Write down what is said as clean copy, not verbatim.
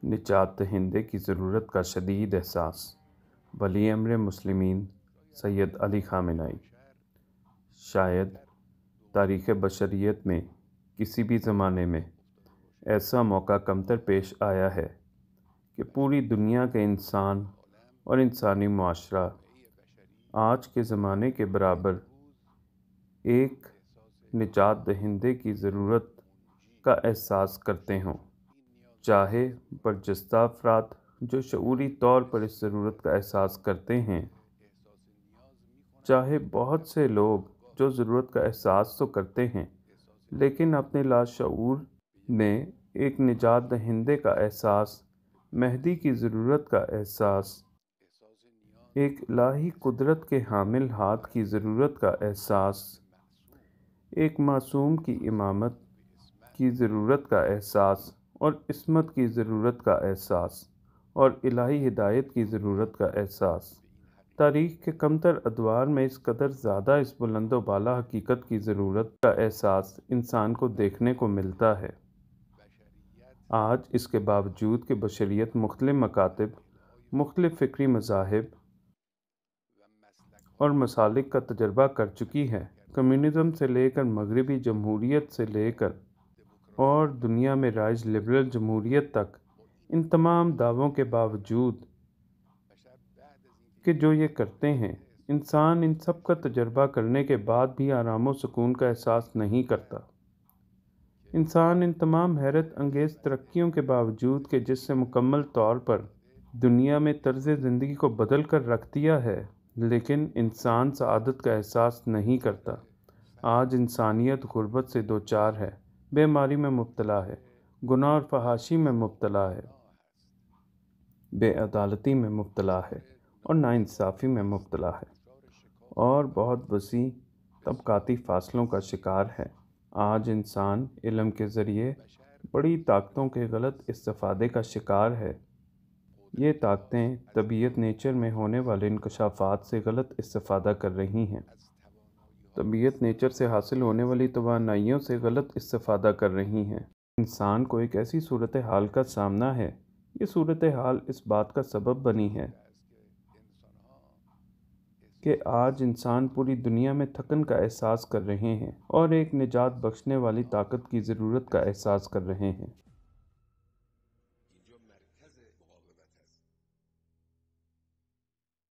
نجات دہندے کی ضرورت کا شدید احساس۔ ولی امر مسلمین سید علی خامنہ ای۔ شاید تاریخ بشریت میں کسی بھی زمانے میں ایسا موقع کمتر پیش آیا ہے کہ پوری دنیا کے انسان اور انسانی معاشرہ آج کے زمانے کے برابر ایک نجات دہندے کی ضرورت کا احساس کرتے ہوں، چاہے برجستہ افراد جو شعوری طور پر اس ضرورت کا احساس کرتے ہیں، چاہے بہت سے لوگ جو ضرورت کا احساس تو کرتے ہیں لیکن اپنے لاشعور میں ایک نجات دہندے کا احساس، مہدی کی ضرورت کا احساس، ایک الہی قدرت کے حامل ہاتھ کی ضرورت کا احساس، ایک معصوم کی امامت کی ضرورت کا احساس اور عصمت کی ضرورت کا احساس اور الہی ہدایت کی ضرورت کا احساس، تاریخ کے کمتر ادوار میں اس قدر زیادہ اس بلند و بالا حقیقت کی ضرورت کا احساس انسان کو دیکھنے کو ملتا ہے۔ آج اس کے باوجود کہ بشریت مختلف مکاتب، مختلف فکری مذاہب اور مسالک کا تجربہ کر چکی ہے، کمیونزم سے لے کر مغربی جمہوریت سے لے کر اور دنیا میں رائج لبرل جمہوریت تک، ان تمام دعووں کے باوجود کہ جو یہ کرتے ہیں، انسان ان سب کا تجربہ کرنے کے بعد بھی آرام و سکون کا احساس نہیں کرتا۔ انسان ان تمام حیرت انگیز ترقیوں کے باوجود کہ جس سے مکمل طور پر دنیا میں طرز زندگی کو بدل کر رکھ دیا ہے، لیکن انسان سعادت کا احساس نہیں کرتا۔ آج انسانیت غربت سے دوچار ہے، بیماری میں مبتلا ہے، گناہ اور فحاشی میں مبتلا ہے، بے عدالتی میں مبتلا ہے اور ناانصافی میں مبتلا ہے، اور بہت وسیع طبقاتی فاصلوں کا شکار ہے۔ آج انسان علم کے ذریعے بڑی طاقتوں کے غلط استفادے کا شکار ہے۔ یہ طاقتیں طبیعت نیچر میں ہونے والے انکشافات سے غلط استفادہ کر رہی ہیں، طبیعت نیچر سے حاصل ہونے والی توانائیوں سے غلط استفادہ کر رہی ہیں۔ انسان کو ایک ایسی صورتحال کا سامنا ہے، یہ صورتحال اس بات کا سبب بنی ہے کہ آج انسان پوری دنیا میں تھکن کا احساس کر رہے ہیں اور ایک نجات بخشنے والی طاقت کی ضرورت کا احساس کر رہے ہیں۔